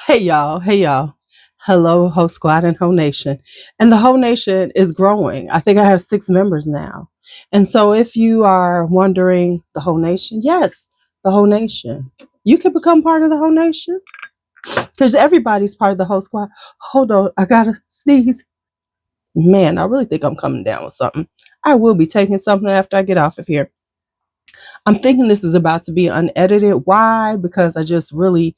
Hey y'all, hey y'all. Hello, Whole Squad and Whole Nation. And the Whole Nation is growing. I think I have 6 members now. And so if you are wondering, the Whole Nation, yes, the Whole Nation. You can become part of the Whole Nation because everybody's part of the Whole Squad. Hold on, I gotta sneeze. Man, I really think I'm coming down with something. I will be taking something after I get off of here. I'm thinking this is about to be unedited. Why? Because I just really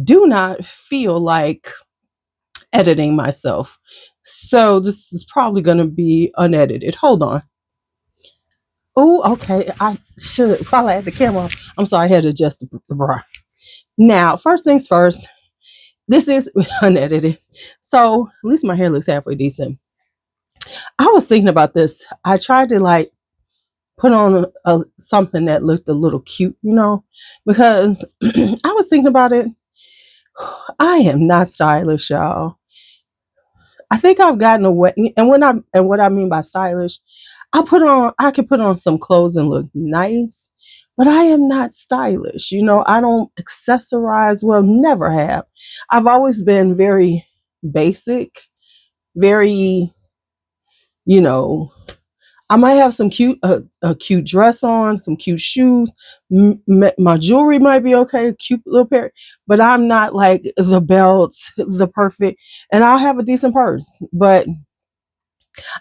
do not feel like editing myself. So this is probably going to be unedited. Hold on. Oh, okay. I should, while I had the camera on, I'm sorry, I had to adjust the bra. Now, first things first, this is unedited. So at least my hair looks halfway decent. I was thinking about this. I tried to like put on something that looked a little cute, because I was thinking about it. I am not stylish, y'all. I think I've gotten away, and what I mean by stylish, I can put on some clothes and look nice, but I am not stylish. I don't accessorize well, never have. I've always been very basic, very, you know, I might have some a cute dress on, some cute shoes. My jewelry might be okay, cute little pair, but I'm not like the belts, the perfect, and I'll have a decent purse, but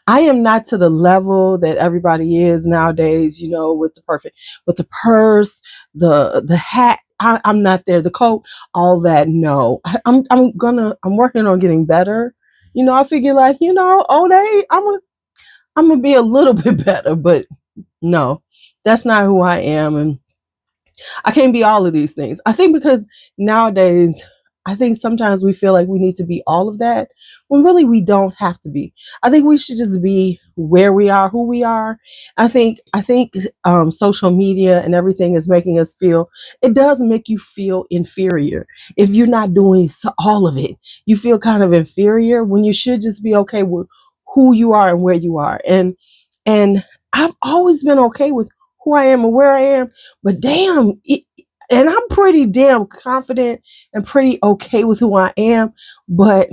I am not to the level that everybody is nowadays, with the purse, the hat. I'm not there. The coat, all that. No, I'm working on getting better. I figure like, old age, I'm gonna be a little bit better, but no, that's not who I am. And I can't be all of these things. I think because nowadays, I think sometimes we feel like we need to be all of that when really we don't have to be. I think we should just be where we are, who we are. I think social media and everything is making us feel. It does make you feel inferior if you're not doing all of it. You feel kind of inferior when you should just be okay with who you are and where you are. And I've always been okay with who I am and where I am. But damn, and I'm pretty damn confident and pretty okay with who I am, but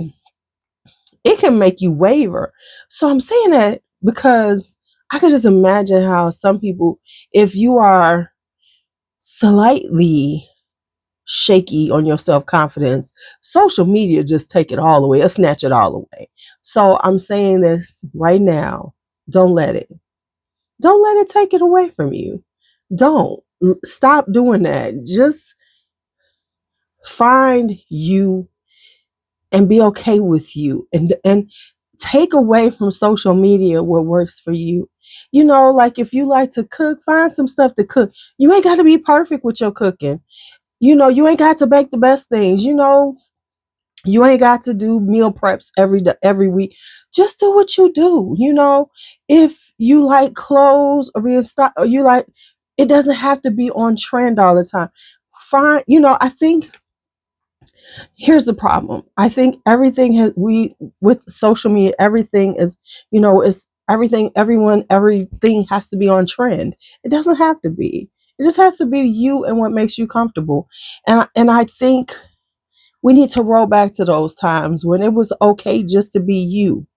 it can make you waver. So I'm saying that because I could just imagine how some people, if you are slightly shaky on your self-confidence, social media just take it all away or snatch it all away. So I'm saying this right now. Don't let it. Don't let it take it away from you. Don't stop doing that. Just find you and be okay with you and take away from social media what works for you. Like if you like to cook, find some stuff to cook. You ain't got to be perfect with your cooking. You ain't got to bake the best things. You ain't got to do meal preps every week. Just do what you do. If you like clothes or being stock, or you like, it doesn't have to be on trend all the time. Fine. I think here's the problem. I think everything has we with social media, everything is, is everything, everyone, everything has to be on trend. It doesn't have to be. It just has to be you and what makes you comfortable. And I think we need to roll back to those times when it was okay just to be you.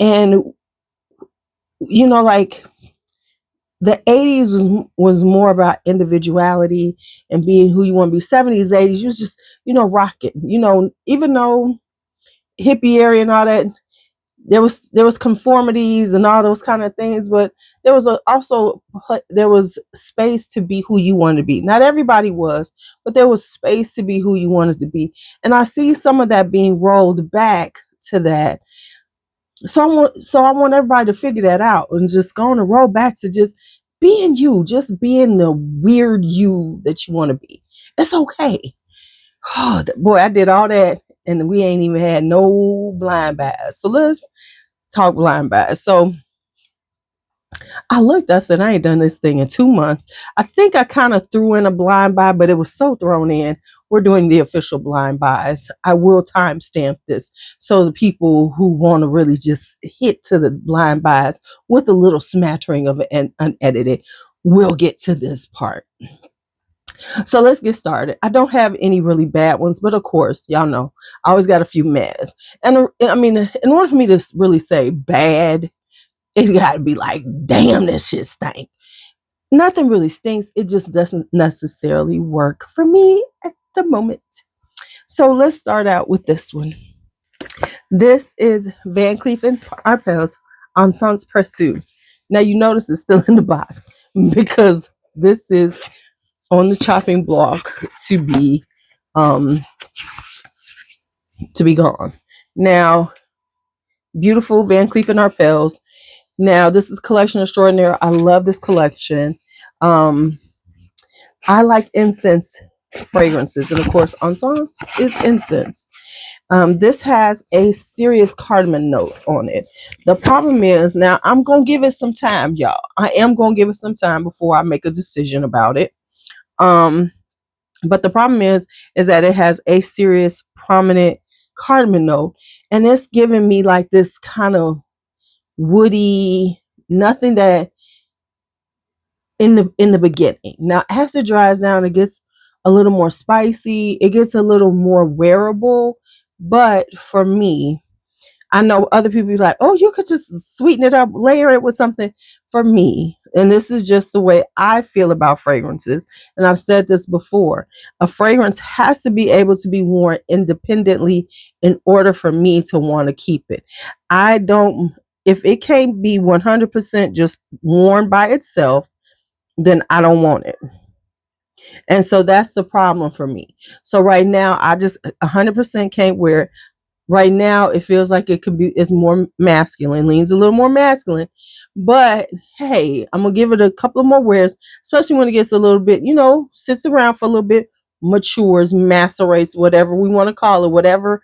And like the 80s was more about individuality and being who you want to be. 70s, 80s, you was just, rocking. Even though hippie area and all that, there was conformities and all those kind of things, but there was there was space to be who you wanted to be. Not everybody was, but there was space to be who you wanted to be. And I see some of that being rolled back to that. So I want everybody to figure that out and just go on and roll back to just being you, just being the weird you that you want to be. It's okay. Oh boy, I did all that and we ain't even had no blind buys. So let's talk blind buys. So I said, I ain't done this thing in 2 months. I think I kind of threw in a blind buy, but it was so thrown in. We're doing the official blind buys. I will timestamp this so the people who want to really just hit to the blind buys with a little smattering of an unedited will get to this part. So let's get started. I don't have any really bad ones, but of course, y'all know I always got a few mads. And I mean, in order for me to really say bad, it got to be like, damn, this shit stank. Nothing really stinks. It just doesn't necessarily work for me at the moment. So let's start out with this one. This is Van Cleef & Arpels Son Pursuit. Now you notice it's still in the box because this is on the chopping block to be gone. Now, beautiful Van Cleef & Arpels. Now, this is collection extraordinaire. I love this collection. I like incense fragrances, and of course, Ensemble is incense. This has a serious cardamom note on it. The problem is, now I'm gonna give it some time, y'all. I am gonna give it some time before I make a decision about it. But the problem is that it has a serious, prominent cardamom note, and it's giving me like this kind of woody, nothing that in the beginning. Now, as it dries down, it gets a little more spicy. It gets a little more wearable. But for me, I know other people be like, oh, you could just sweeten it up, layer it with something. For me, and this is just the way I feel about fragrances, and I've said this before, a fragrance has to be able to be worn independently in order for me to want to keep it. If it can't be 100% just worn by itself, then I don't want it. And so that's the problem for me. So right now, I just 100% can't wear it. Right now, it feels like it's more masculine, leans a little more masculine. But hey, I'm going to give it a couple of more wears, especially when it gets a little bit, sits around for a little bit, matures, macerates, whatever we want to call it, whatever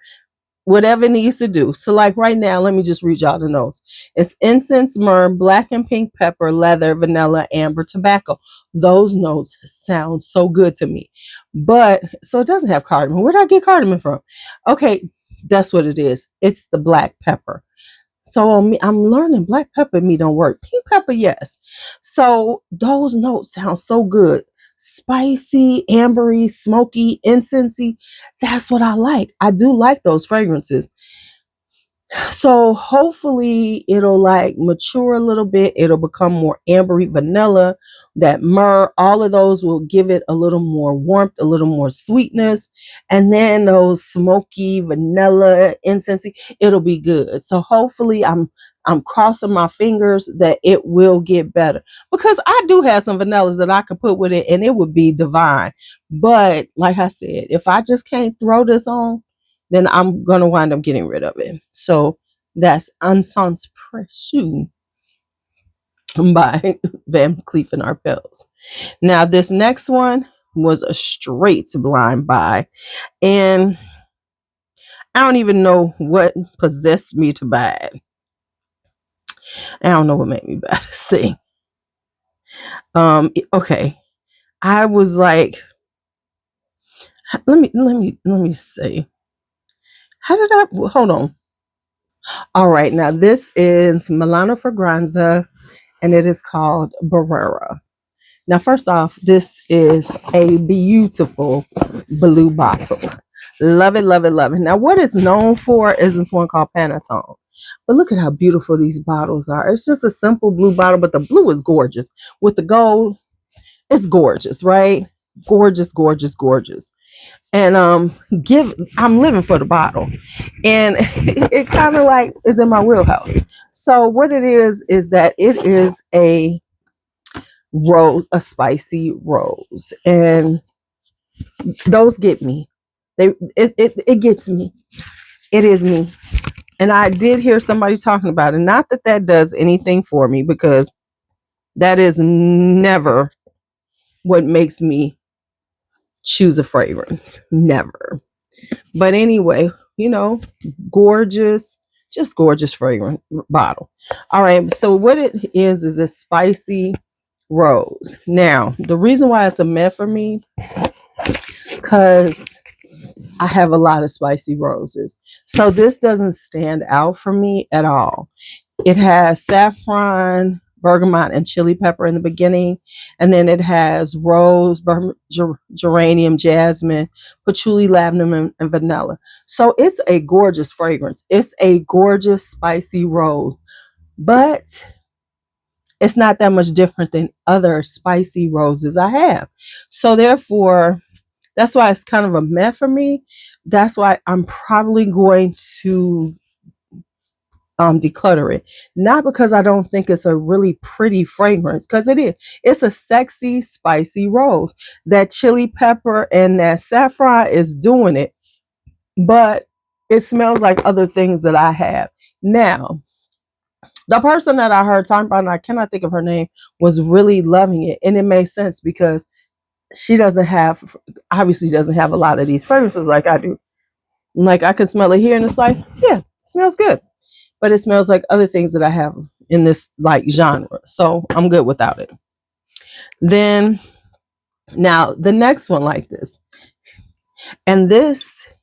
it needs to do. So like right now, let me just read y'all the notes. It's incense, myrrh, black and pink pepper, leather, vanilla, amber, tobacco. Those notes sound so good to me. But so it doesn't have cardamom. Where did I get cardamom from? Okay, that's what it is. It's the black pepper. So I'm learning black pepper me don't work. Pink pepper, yes. So those notes sound so good. Spicy, ambery, smoky, incensey. That's what I like. I do like those fragrances. So hopefully it'll like mature a little bit. It'll become more ambery, vanilla, that myrrh, all of those will give it a little more warmth, a little more sweetness. And then those smoky, vanilla, incensey, it'll be good. So hopefully I'm crossing my fingers that it will get better, because I do have some vanillas that I could put with it and it would be divine. But like I said, if I just can't throw this on, then I'm going to wind up getting rid of it. So that's Son Pursuit by Van Cleef & Arpels. Now, this next one was a straight blind buy. And I don't even know what possessed me to buy it. I don't know what made me buy this thing. Okay. I was like, let me see. Hold on. All right, now this is Milano Fragranza, and it is called Barrera. Now, first off, this is a beautiful blue bottle. Love it, love it, love it. Now, what it's known for is this one called Panettone. But look at how beautiful these bottles are. It's just a simple blue bottle, but the blue is gorgeous. With the gold, it's gorgeous, right? Gorgeous, gorgeous, gorgeous. And I'm living for the bottle, and it kind of like is in my wheelhouse. So what it is that it is a rose, a spicy rose, and those get me. It gets me. It is me. And I did hear somebody talking about it. Not that that does anything for me, because that is never what makes me choose a fragrance. Never. But anyway, gorgeous, just gorgeous fragrance bottle. All right. So what it is a spicy rose. Now, the reason why it's a meh for me, because I have a lot of spicy roses. So this doesn't stand out for me at all. It has saffron, bergamot, and chili pepper in the beginning. And then it has rose, geranium, jasmine, patchouli, lavender, and vanilla. So it's a gorgeous fragrance. It's a gorgeous spicy rose, but it's not that much different than other spicy roses I have. So therefore, that's why it's kind of a meh for me. That's why I'm probably going to declutter it. Not because I don't think it's a really pretty fragrance, because it is. It's a sexy, spicy rose. That chili pepper and that saffron is doing it, but it smells like other things that I have. Now, the person that I heard talking about, and I cannot think of her name, was really loving it. And it made sense because she obviously doesn't have a lot of these fragrances like I do. Like I can smell it here and it's like, yeah, it smells good. But it smells like other things that I have in this like genre. So I'm good without it. Then now the next one like this. And this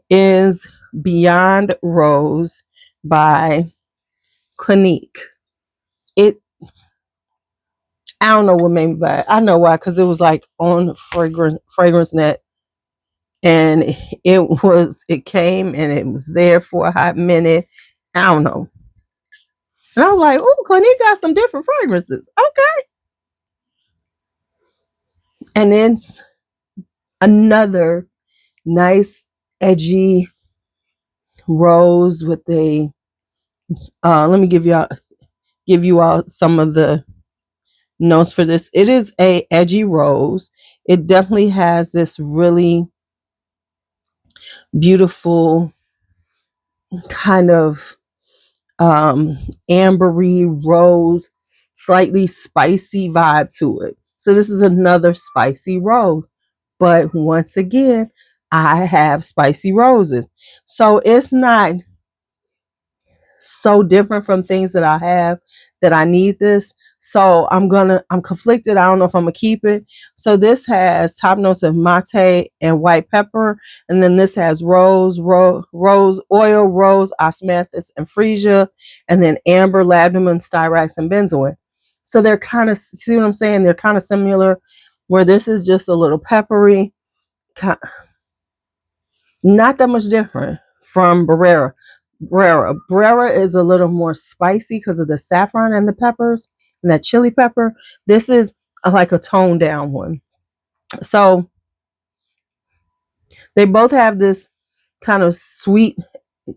is Beyond Rose by Clinique. I don't know what made me buy it. I know why, because it was like on fragrance net, and it came and it was there for a hot minute. I don't know. And I was like, oh, Clinique got some different fragrances. Okay. And then another nice edgy rose with a let me give you all some of the notes for this. It is a edgy rose. It definitely has this really beautiful kind of ambery rose, slightly spicy vibe to it. So this is another spicy rose. But once again, I have spicy roses. So it's not so different from things that I have that I need this. So I'm conflicted. I don't know if I'm gonna keep it. So this has top notes of mate and white pepper, and then this has rose oil, rose, osmanthus, and freesia, and then amber, lavender, styrax, and benzoin. So they're kind of, see what I'm saying? They're kind of similar, where this is just a little peppery, not that much different from Barrera. Barrera is a little more spicy because of the saffron and the peppers and that chili pepper. This is like a toned down one. So they both have this kind of sweet,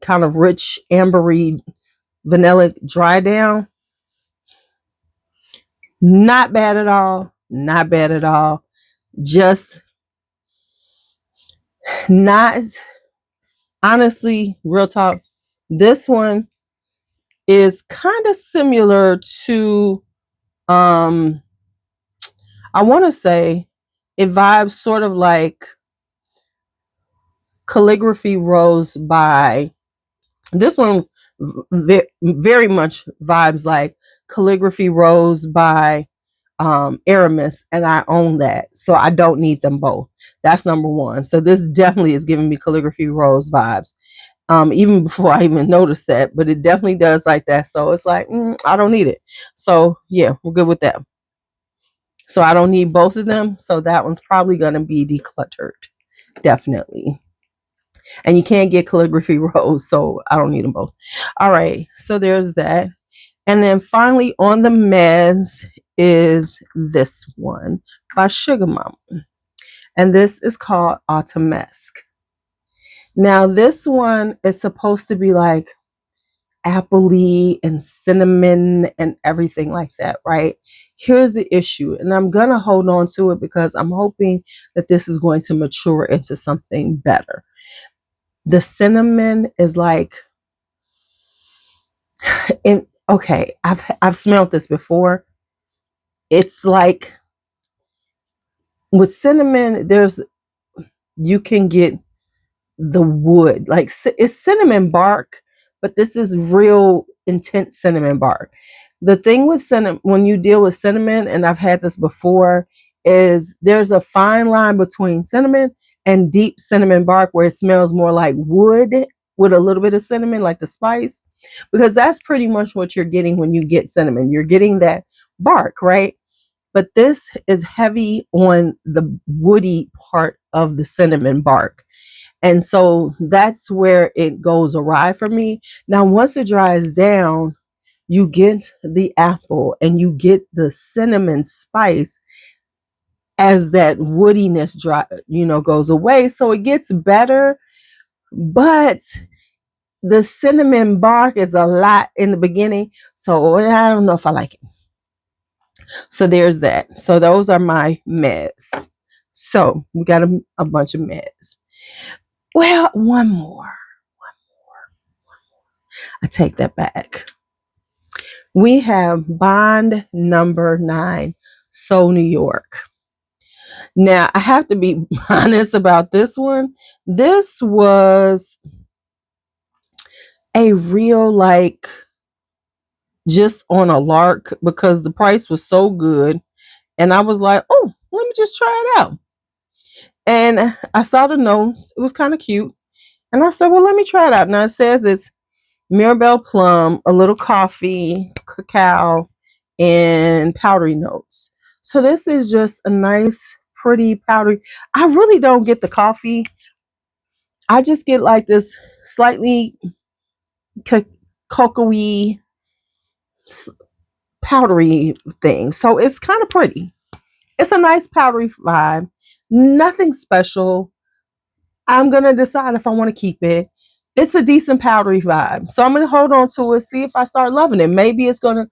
kind of rich, ambery, vanilla dry down. Not bad at all. Not bad at all. Just not, honestly, real talk. This one is kind of similar to I want to say it vibes sort of like Calligraphy Rose by, this one very much vibes like Calligraphy Rose by Aramis, and I own that, so I don't need them both. That's number one. So this definitely is giving me Calligraphy Rose vibes, even before I even noticed that, but it definitely does like that. So it's like, I don't need it. So yeah, we're good with that. So I don't need both of them. So that one's probably going to be decluttered. Definitely. And you can't get Calligraphy Rose, so I don't need them both. All right. So there's that. And then finally on the mez is this one by Sugar Mama. And this is called Autumnesque. Now this one is supposed to be like appley and cinnamon and everything like that, right? Here's the issue, and I'm gonna hold on to it because I'm hoping that this is going to mature into something better. The cinnamon is like, okay, I've smelled this before. It's like with cinnamon, you can get the wood, like it's cinnamon bark, but this is real intense cinnamon bark. The thing with cinnamon, when you deal with cinnamon, and I've had this before, is there's a fine line between cinnamon and deep cinnamon bark where it smells more like wood with a little bit of cinnamon, like the spice. because that's pretty much what you're getting when you get cinnamon. You're getting that bark, right? But this is heavy on the woody part of the cinnamon bark. And so that's where it goes awry for me. Now, once it dries down, you get the apple and you get the cinnamon spice as that woodiness goes away. So it gets better, but the cinnamon bark is a lot in the beginning. So I don't know if I like it. So there's that. So those are my meds. So we got a bunch of meds. Well, one more. I take that back. We have Bond number 9, So New York. Now, I have to be honest about this one. This was a real, like, just on a lark because the price was so good. And I was like, oh, let me just try it out. And I saw the nose. It was kind of cute. And I said, well, let me try it out. Now, it says it's Mirabelle plum, a little coffee, cacao, and powdery notes. So this is just a nice, pretty powdery. I really don't get the coffee. I just get like this slightly cocoa-y, powdery thing. So it's kind of pretty. It's a nice powdery vibe. Nothing special. I'm going to decide if I want to keep it. It's a decent powdery vibe. So I'm going to hold on to it, see if I start loving it. Maybe it's going to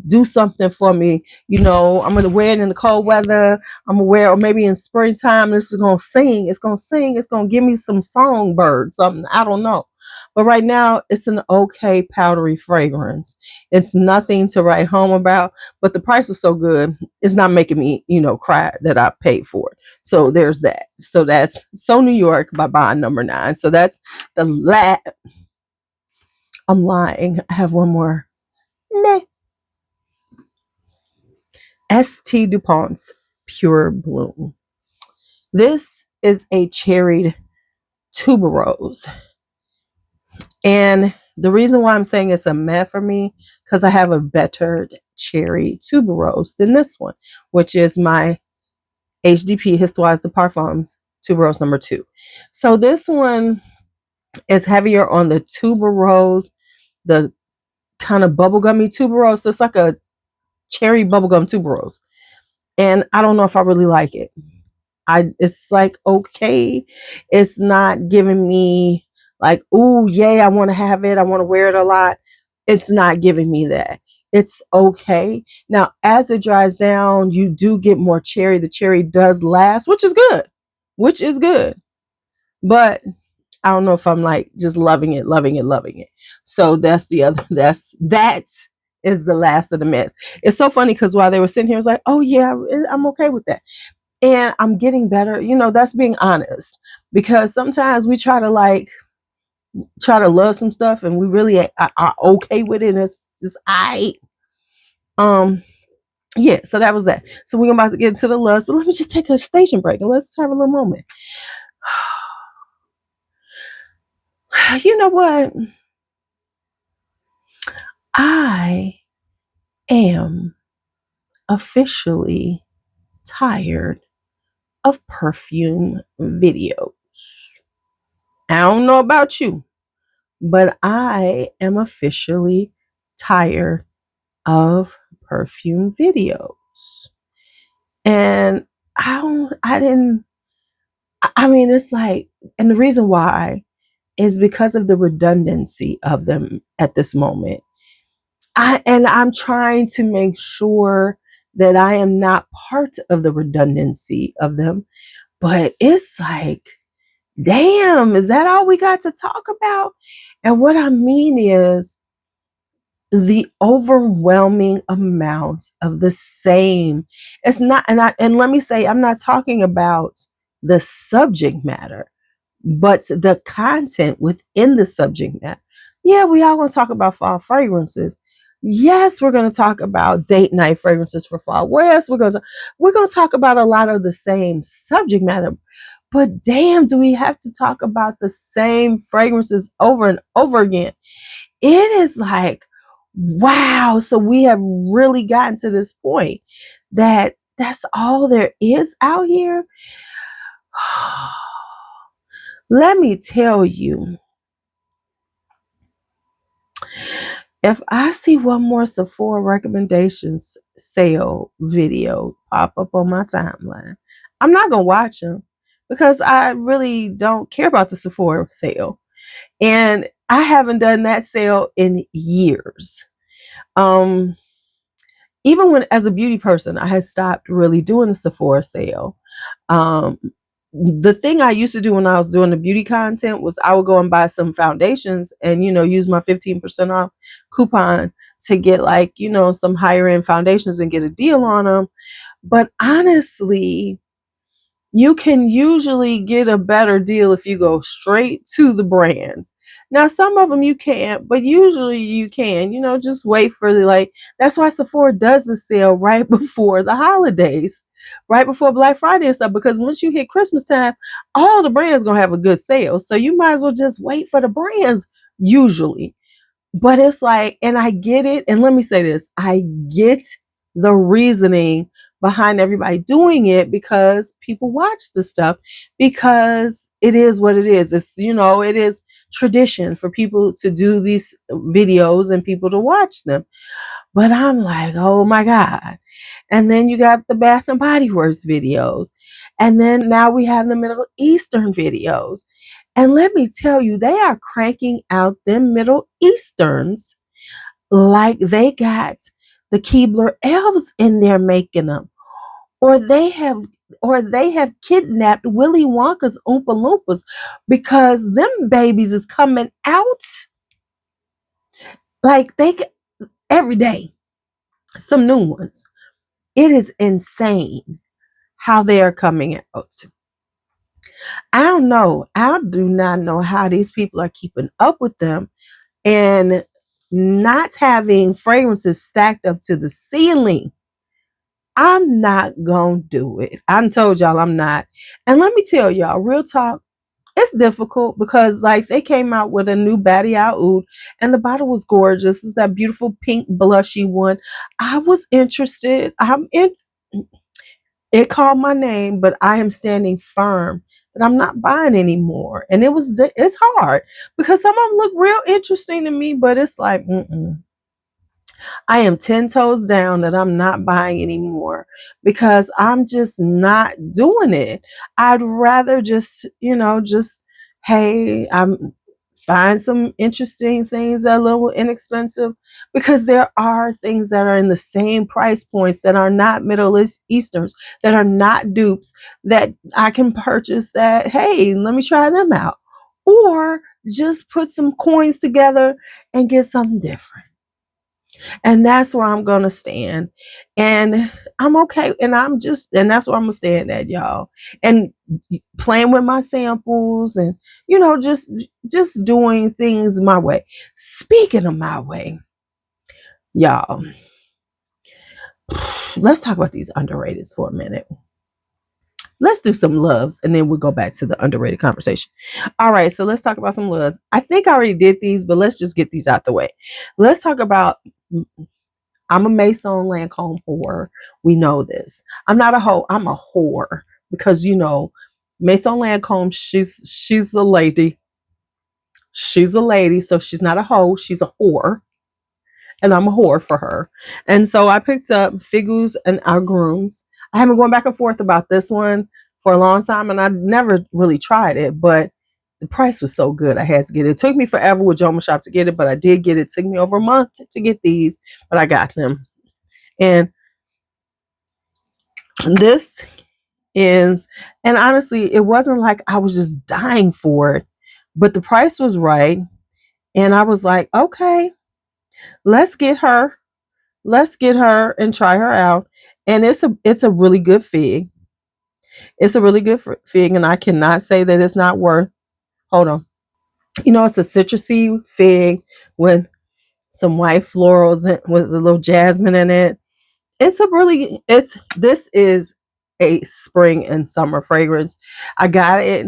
do something for me. You know, I'm going to wear it in the cold weather. I'm going to wear it, or maybe in springtime, this is going to sing. It's going to sing. It's going to give me some songbird, something. I don't know. But right now, it's an okay powdery fragrance. It's nothing to write home about, but the price was so good, it's not making me, cry that I paid for it. So there's that. So that's So New York by Bond number 9. So that's the last. I'm lying. I have one more. Meh. St. Dupont's Pure Bloom. This is a cherried tuberose. And the reason why I'm saying it's a meh for me, because I have a better cherry tuberose than this one, which is my HDP Histoire de Parfums tuberose number 2. So this one is heavier on the tuberose, the kind of bubblegummy tuberose. It's like a cherry bubblegum tuberose. And I don't know if I really like it. It's like, okay. It's not giving me like, ooh, yay, I want to have it. I want to wear it a lot. It's not giving me that. It's okay. Now, as it dries down, you do get more cherry. The cherry does last, which is good. But I don't know if I'm like just loving it. So that's the other, that is the last of the mess. It's so funny because while they were sitting here, I was like, oh yeah, I'm okay with that. And I'm getting better. That's being honest, because sometimes we try to love some stuff and we really are okay with it. And it's just, yeah, so that was that. So we're about to get into the loves, but let me just take a station break and let's have a little moment. You know what? I am officially tired of perfume videos. I don't know about you, but I am officially tired of perfume videos. And it's like, and the reason why is because of the redundancy of them at this moment. I'm trying to make sure that I am not part of the redundancy of them, but it's like, damn, is that all we got to talk about? And what I mean is the overwhelming amount of the same. It's not, and let me say, I'm not talking about the subject matter, but the content within the subject matter. Yeah, we all going to talk about fall fragrances. Yes, we're going to talk about date night fragrances for fall. Yes, we're going to talk about a lot of the same subject matter. But damn, do we have to talk about the same fragrances over and over again? it is like, wow. So we have really gotten to this point that that's all there is out here. Let me tell you, if I see one more Sephora recommendations sale video pop up on my timeline, I'm not going to watch them because I really don't care about the Sephora sale. And I haven't done that sale in years. Even when, as a beauty person, I had stopped really doing the Sephora sale. The thing I used to do when I was doing the beauty content was I would go and buy some foundations and, use my 15% off coupon to get like, some higher end foundations and get a deal on them. But honestly, you can usually get a better deal if you go straight to the brands. Now, some of them you can't, but usually you can, just wait for that's why Sephora does the sale right before the holidays, right before Black Friday and stuff, because once you hit Christmas time, all the brands going to have a good sale. So you might as well just wait for the brands usually. But it's like, and I get it. And let me say this, I get the reasoning behind everybody doing it because people watch the stuff, because it is what it is. It's, it is tradition for people to do these videos and people to watch them. But I'm like, oh my God. And then you got the Bath and Body Works videos. And then now we have the Middle Eastern videos. And let me tell you, they are cranking out them Middle Easterns like they got the Keebler elves in there making them. Or they have kidnapped Willy Wonka's Oompa Loompas, because them babies is coming out like every day, some new ones. It is insane how they are coming out. I don't know. I do not know how these people are keeping up with them and not having fragrances stacked up to the ceiling. I'm not gonna do it. I told y'all I'm not. And let me tell y'all, real talk, it's difficult because they came out with a new Baddie Oud and the bottle was gorgeous. It's that beautiful pink blushy one. I was interested. It called my name, but I am standing firm that I'm not buying anymore. And it's hard because some of them look real interesting to me, but it's like, I am 10 toes down that I'm not buying anymore because I'm just not doing it. I'd rather just, hey, I'm find some interesting things that are a little inexpensive, because there are things that are in the same price points that are not Middle Easterns, that are not dupes, that I can purchase that, hey, let me try them out. Or just put some coins together and get something different. And that's where I'm going to stand. And I'm okay. And that's where I'm going to stand at, y'all. And playing with my samples and, just doing things my way. Speaking of my way, y'all, let's talk about these underrateds for a minute. Let's do some loves and then we'll go back to the underrated conversation. All right, so let's talk about some loves. I think I already did these, but let's just get these out the way. Let's talk about, I'm a Maison Lancome whore. We know this. I'm not a hoe. I'm a whore because, Maison Lancome, she's a lady. She's a lady, so she's not a hoe. She's a whore. And I'm a whore for her. And so I picked up Figous and Agrums. I haven't gone back and forth about this one for a long time, and I never really tried it, but the price was so good I had to get it. It took me forever with Jomashop to get it, but I did get it. It took me over a month to get these, but I got them. And this is, and honestly, it wasn't like I was just dying for it, but the price was right. And I was like, okay, let's get her and try her out. And it's a really good fig. It's a really good fig, and I cannot say that it's not worth. Hold on. It's a citrusy fig with some white florals with a little jasmine in it. This is a spring and summer fragrance. I got it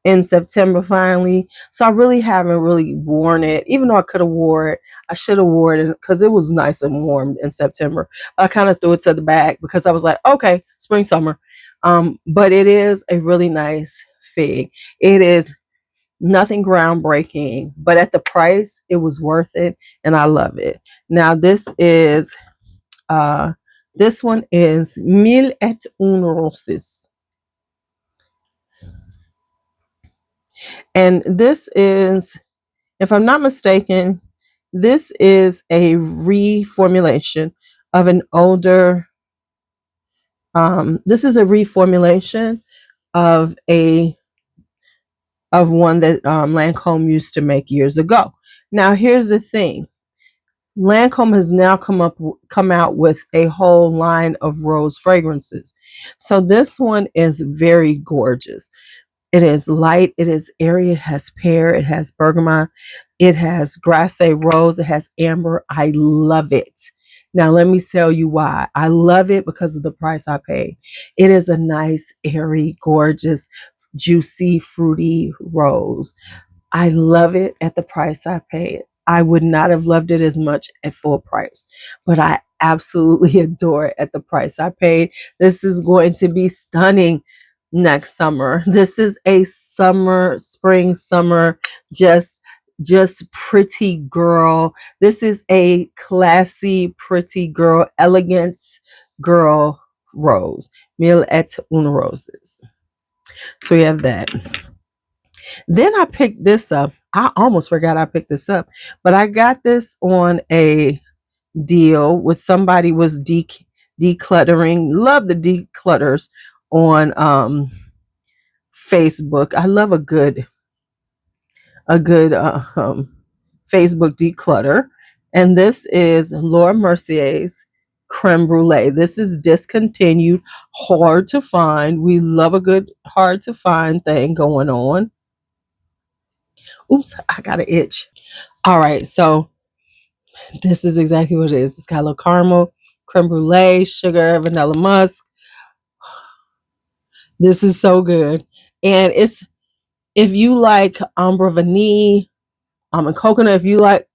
in September finally. So I really haven't really worn it, even though I could have wore it. I should have worn it because it was nice and warm in September. But I kind of threw it to the back because I was like, okay, spring, summer. But it is a really nice fig. It is nothing groundbreaking, but at the price, it was worth it, and I love it. Now this one is Mille et une roses. And this is, if I'm not mistaken, this is a reformulation of an older, this is a reformulation of one that Lancome used to make years ago. Now, here's the thing. Lancome has now come out with a whole line of rose fragrances. So this one is very gorgeous. It is light, it is airy, it has pear, it has bergamot, it has grasse rose, it has amber. I love it. Now let me tell you why. I love it because of the price I paid. It is a nice, airy, gorgeous, juicy, fruity rose. I love it at the price I paid. I would not have loved it as much at full price, but I absolutely adore it at the price I paid. This is going to be stunning next summer. This is a spring, summer, just pretty girl. This is a classy, pretty girl, elegant girl rose. Mille et une roses. So we have that. Then I picked this up. I almost forgot I picked this up, but I got this on a deal with somebody was decluttering. Love the declutters on Facebook. I love a good Facebook declutter. And this is Laura Mercier's Creme Brule. This is discontinued, hard to find. We love a good hard to find thing going on. Oops, I got an itch. All right, so this is exactly what it is. It's got a little caramel, creme brulee, sugar, vanilla musk. This is so good. And it's, if you like Ambre Vanille, and coconut, if you like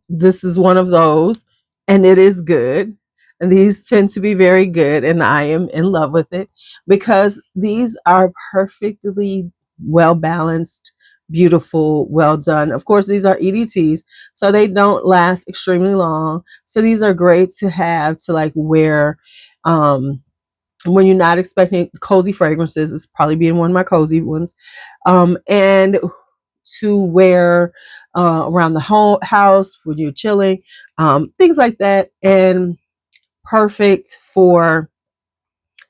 this is one of those, and it is good. And these tend to be very good, and I am in love with it because these are perfectly well balanced, beautiful, well done. Of course, these are EDTs, so they don't last extremely long. So these are great to have to like wear when you're not expecting cozy fragrances. It's probably being one of my cozy ones, and to wear around the whole house when you're chilling, things like that, and perfect for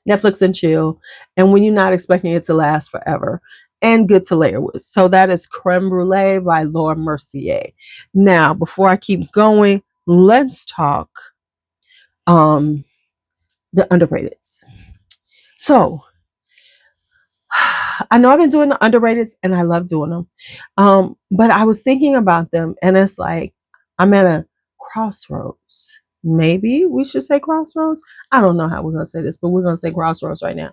Netflix and chill, and when you're not expecting it to last forever, and good to layer with. So that is Creme Brulee by Laura Mercier. Now, before I keep going, let's talk the underrateds. So I know I've been doing the underrateds and I love doing them. But I was thinking about them and it's like I'm at a crossroads. Maybe we should say crossroads. I don't know how we're going to say this, but we're going to say crossroads right now.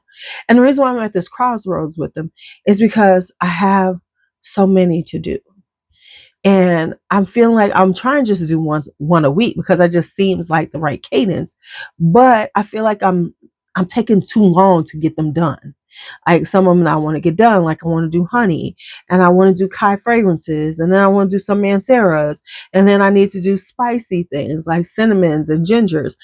And the reason why I'm at this crossroads with them is because I have so many to do. And I'm feeling like I'm trying just to do one a week because it just seems like the right cadence. But I feel like I'm taking too long to get them done. Like some of them I want to get done. Like I want to do honey, and I want to do Khye Fragrances, and then I want to do some Manceras, and then I need to do spicy things like cinnamons and gingers.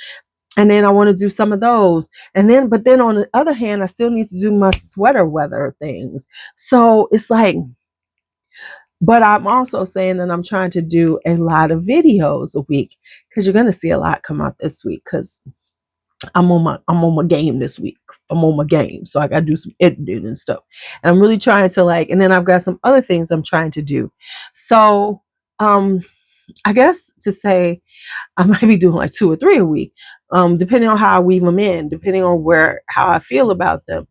And then I want to do some of those. But then on the other hand, I still need to do my sweater weather things. So it's like, but I'm also saying that I'm trying to do a lot of videos a week because you're going to see a lot come out this week because I'm on my game this week. I'm on my game. So I got to do some editing and stuff. And I'm really trying to and then I've got some other things I'm trying to do. So, I guess to say I might be doing like 2 or 3 a week, depending on how I weave them in, depending on how I feel about them,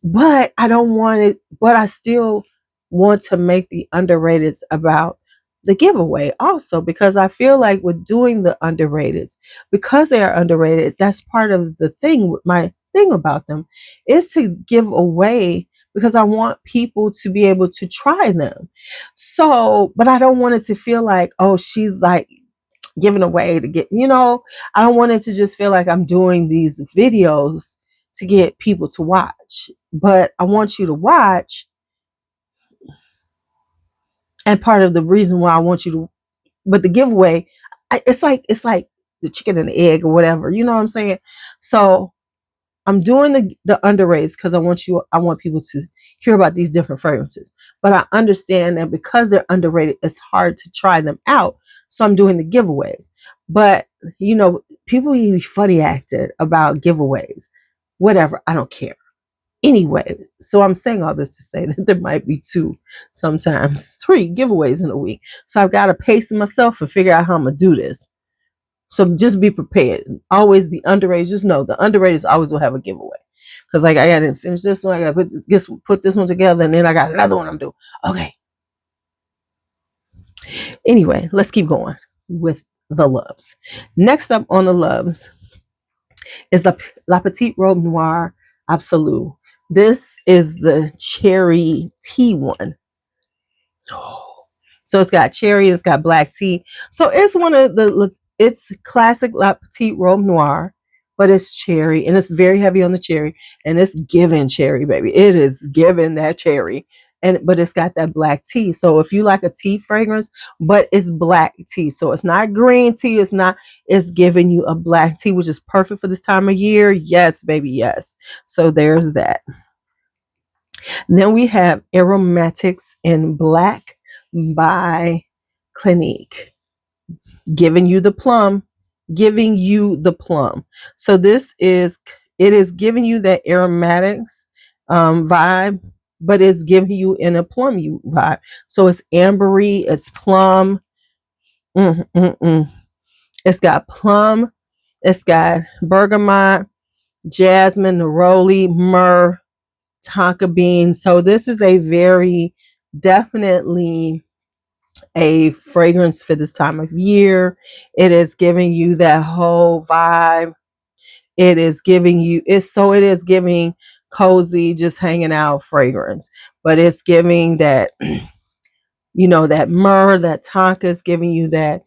but I don't want it, but I still want to make the underrateds about the giveaway also, because I feel like with doing the underrateds, because they are underrated, that's part of the thing. My thing about them is to give away because I want people to be able to try them. So, but I don't want it to feel like, oh, she's like giving away to get, I don't want it to just feel like I'm doing these videos to get people to watch, but I want you to watch. And part of the reason why I want you to, but the giveaway, it's like the chicken and the egg or whatever, you know what I'm saying? So I'm doing the underrates because I want people to hear about these different fragrances. But I understand that because they're underrated, it's hard to try them out. So I'm doing the giveaways. But people be funny acted about giveaways. Whatever, I don't care. Anyway, so I'm saying all this to say that there might be 2, sometimes 3 giveaways in a week. So I've got to pace myself and figure out how I'm gonna do this. So just be prepared. Always the underrated, just know the underrated always will have a giveaway. Because like I gotta finish this one, I gotta put this one together, and then I got another one I'm doing. Okay. Anyway, let's keep going with the loves. Next up on the loves is the La Petite Robe Noir Absolue. This is the cherry tea one. So it's got cherry, it's got black tea. So it's it's classic La Petite Robe Noir, but it's cherry, and it's very heavy on the cherry, and it's giving cherry, baby. It is giving that cherry. But it's got that black tea. So if you like a tea fragrance, but it's black tea. So it's not green tea, it's giving you a black tea, which is perfect for this time of year. Yes, baby, yes. So there's that. Then we have Aromatics in Black by Clinique. Giving you the plum. So it is giving you that aromatics vibe, but it's giving you in a plummy vibe. So it's ambery, it's plum. It's got plum, it's got bergamot, jasmine, neroli, myrrh, tonka bean. So this is definitely a fragrance for this time of year. It is giving you that whole vibe. It is giving cozy, just hanging out fragrance, but it's giving that, that myrrh, that tonka is giving you that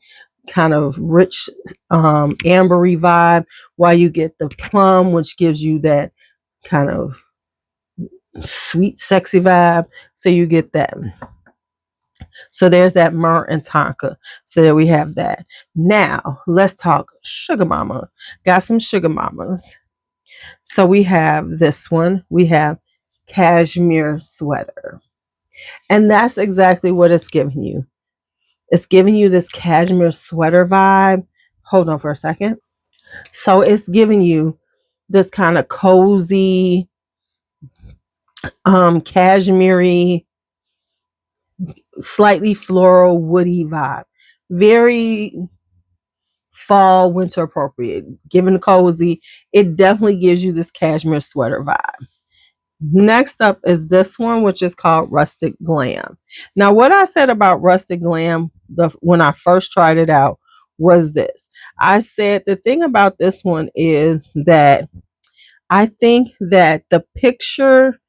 kind of rich, ambery vibe, while you get the plum, which gives you that kind of sweet, sexy vibe. So you get that. So there's that myrrh and tonka. So there we have that. Now let's talk sugar mama. Got some sugar mamas. So we have this one. We have Cashmere Sweater. And that's exactly what it's giving you. It's giving you this cashmere sweater vibe. Hold on for a second. So it's giving you this kind of cozy, cashmere, slightly floral, woody vibe. Very fall, winter appropriate. Given cozy, it definitely gives you this cashmere sweater vibe. Next up is this one, which is called Rustic Glam. Now, what I said about Rustic Glam when I first tried it out was this. I said the thing about this one is that I think that the picture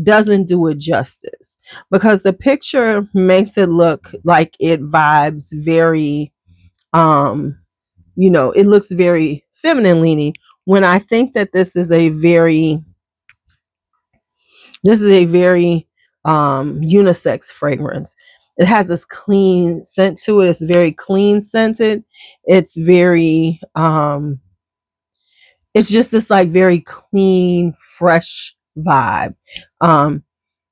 doesn't do it justice, because the picture makes it look like it vibes very, it looks very feminine leaning, when I think that this is a very unisex fragrance. It has this clean scent to it. It's very clean scented. It's very it's just this like very clean, fresh vibe.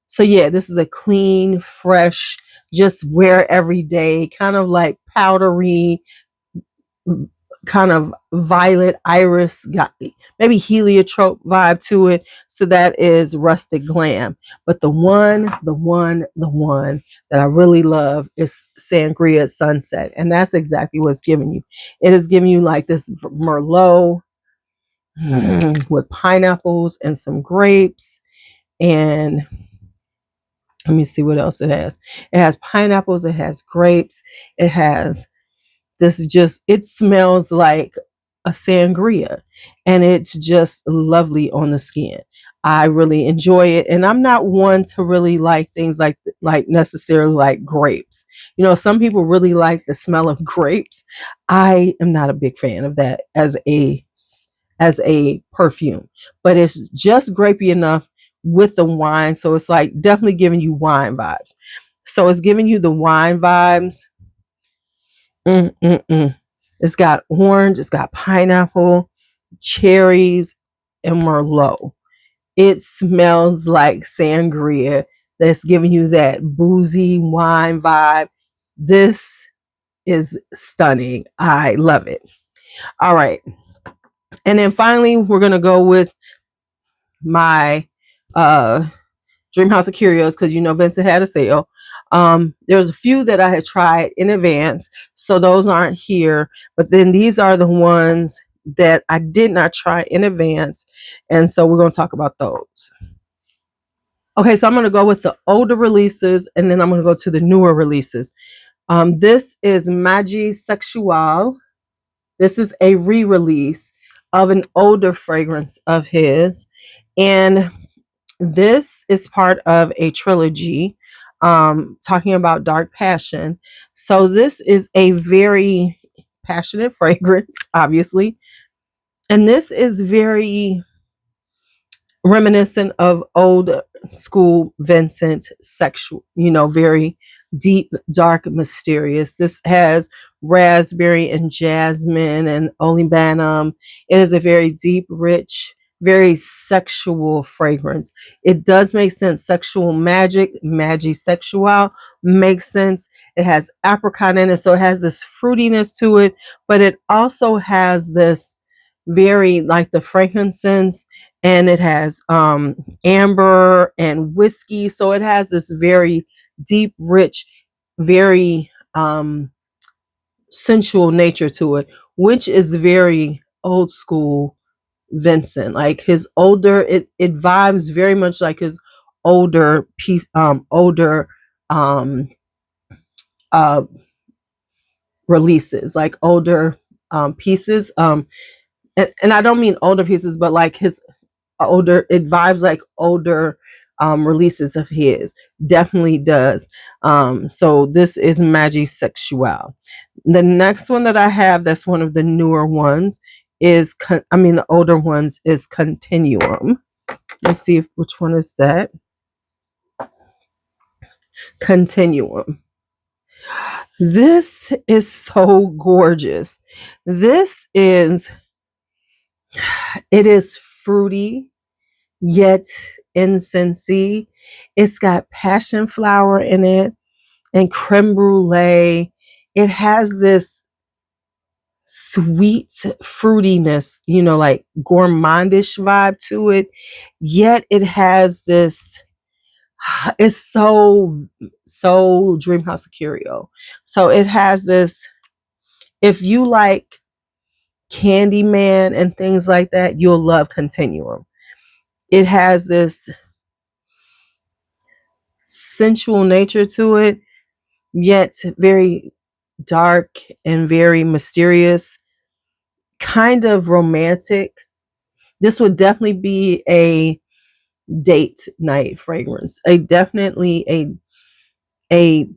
So yeah, this is a clean, fresh, just wear every day, kind of like powdery, kind of violet iris, got maybe heliotrope vibe to it. So that is Rustic Glam. But the one that I really love is Sangria Sunset, and that's exactly what it's giving you. It is giving you like this Merlot with pineapples and some grapes, and let me see what else it has. It has pineapples, it has grapes, it has it smells like a sangria, and it's just lovely on the skin. I really enjoy it. And I'm not one to really like things like necessarily like grapes. You know, some people really like the smell of grapes. I am not a big fan of that as a perfume, but it's just grapey enough with the wine. So it's like definitely giving you wine vibes. So it's giving you the wine vibes. Mm-mm-mm. It's got orange, it's got pineapple, cherries, and Merlot. It smells like sangria that's giving you that boozy wine vibe. This is stunning. I love it. All right. And then finally, we're going to go with my Dreamhouse Ikiryos because, you know, Vincent had a sale. There's a few that I had tried in advance, so those aren't here. But then these are the ones that I did not try in advance. And so we're going to talk about those. Okay, so I'm going to go with the older releases and then I'm going to go to the newer releases. This is Mai Sexual. This is a re-release of an older fragrance of his. And this is part of a trilogy talking about dark passion. So this is a very passionate fragrance, obviously. And this is very reminiscent of old school Vincent Sexual, you know, very deep, dark, mysterious. This has raspberry and jasmine and olibanum. It is a very deep, rich, very sexual fragrance. It does make sense. Sexual magic, Mai Sexual makes sense. It has apricot in it, so it has this fruitiness to it, but it also has this very like the frankincense, and it has amber and whiskey, so it has this very deep, rich, very sensual nature to it, which is very old school Vincent. Like his older, it vibes very much like his older piece, older um uh releases, like older pieces. And I don't mean older pieces, but like his older, it vibes like older releases of his. Definitely does. So this is Mai Sexual. The next one that I have, that's one of the newer ones, is the older ones is Continuum. Let's see which one is that. Continuum. This is so gorgeous. This is, it is fruity yet incensey. It's got passion flower in it and creme brulee. It has this sweet fruitiness, you know, like gourmandish vibe to it. Yet it has this, it's so Dreamhouse Ikiryo. So it has this, if you like Candyman and things like that, you'll love Continuum. It has this sensual nature to it, yet very dark and very mysterious, kind of romantic. This would definitely be a date night fragrance, a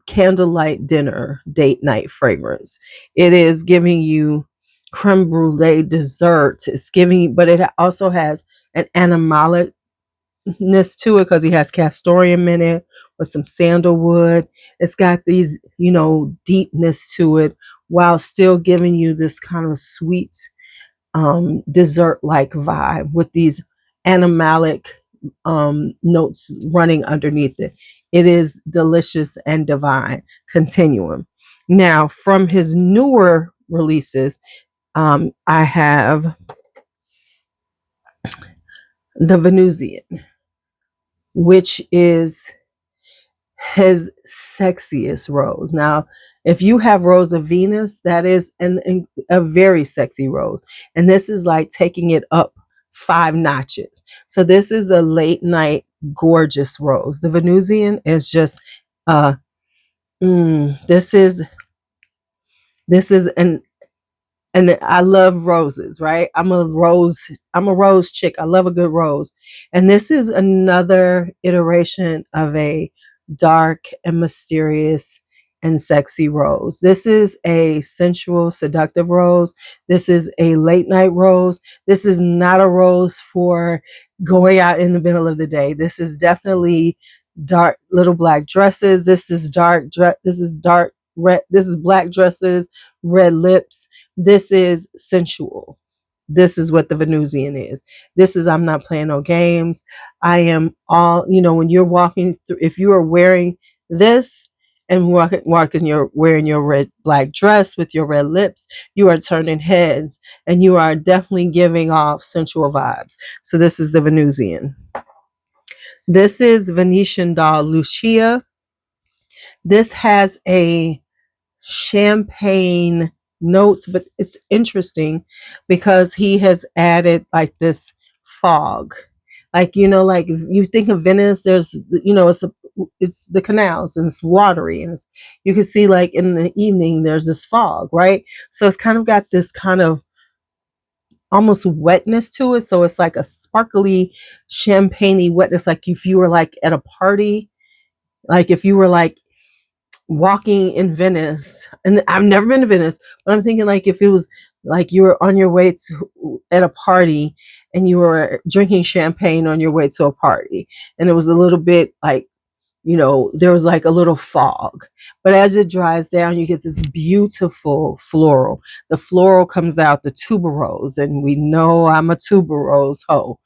candlelight dinner date night fragrance. It is giving you creme brulee dessert. It's giving you, but it also has an animalic to it because he has castoreum in it with some sandalwood. It's got these, you know, deepness to it while still giving you this kind of sweet dessert like vibe with these animalic notes running underneath it. It is delicious and divine. Continuum. Now, from his newer releases, I have the Venusian, which is his sexiest rose. Now, if you have Rose of Venus, that is a very sexy rose. And this is like taking it up 5 notches. So this is a late night gorgeous rose. The Venusian is just this is an And I love roses, right? I'm a rose chick. I love a good rose. And this is another iteration of a dark and mysterious and sexy rose. This is a sensual, seductive rose. This is a late night rose. This is not a rose for going out in the middle of the day. This is definitely dark little black dresses. This is dark red. This is black dresses, red lips. This is sensual. This is what the Venusian is. This is, I'm not playing no games. I am all, when you're walking through, if you are wearing this and wearing your red black dress with your red lips, you are turning heads and you are definitely giving off sensual vibes. So this is the Venusian. This is Venetian Doll Lucia. This has a champagne notes, but it's interesting because he has added like this fog. Like, like if you think of Venice, there's, it's the canals and it's watery and you can see like in the evening, there's this fog, right? So it's kind of got this kind of almost wetness to it. So it's like a sparkly champagne-y wetness. Like if you were like at a party, like if you were like walking in Venice, and I've never been to Venice, but I'm thinking like if it was like you were on your way to at a party and you were drinking champagne on your way to a party, and it was a little bit like, there was like a little fog, but as it dries down, you get this beautiful floral. The floral comes out, the tuberose, and we know I'm a tuberose hoe.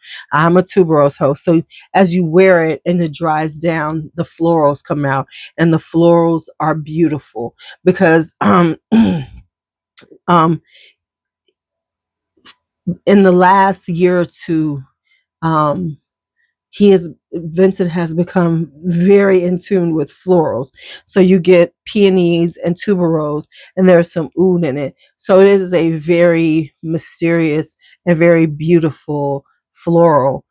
So as you wear it and it dries down, the florals come out, and the florals are beautiful because um in the last year or two, Vincent has become very in tune with florals. So you get peonies and tuberose, and there's some oud in it. So it is a very mysterious and very beautiful floral.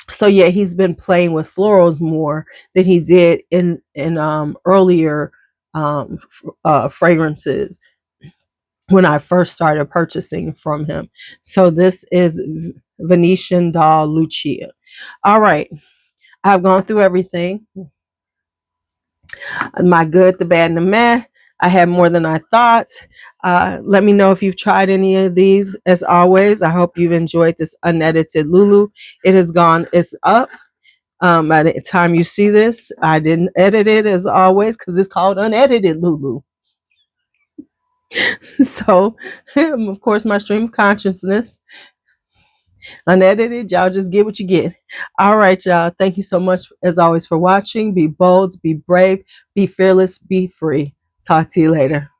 So yeah, he's been playing with florals more than he did in earlier fragrances when I first started purchasing from him. So this is Venetian Doll Lucia. All right, I've gone through everything. My good, the bad, and the meh. I had more than I thought. Let me know if you've tried any of these. As always, I hope you've enjoyed this unedited LuuLuu. It's up. By the time you see this, I didn't edit it as always because it's called Unedited LuuLuu. So, of course, my stream of consciousness, unedited, y'all just get what you get. All right, y'all. Thank you so much, as always, for watching. Be bold, be brave, be fearless, be free. Talk to you later.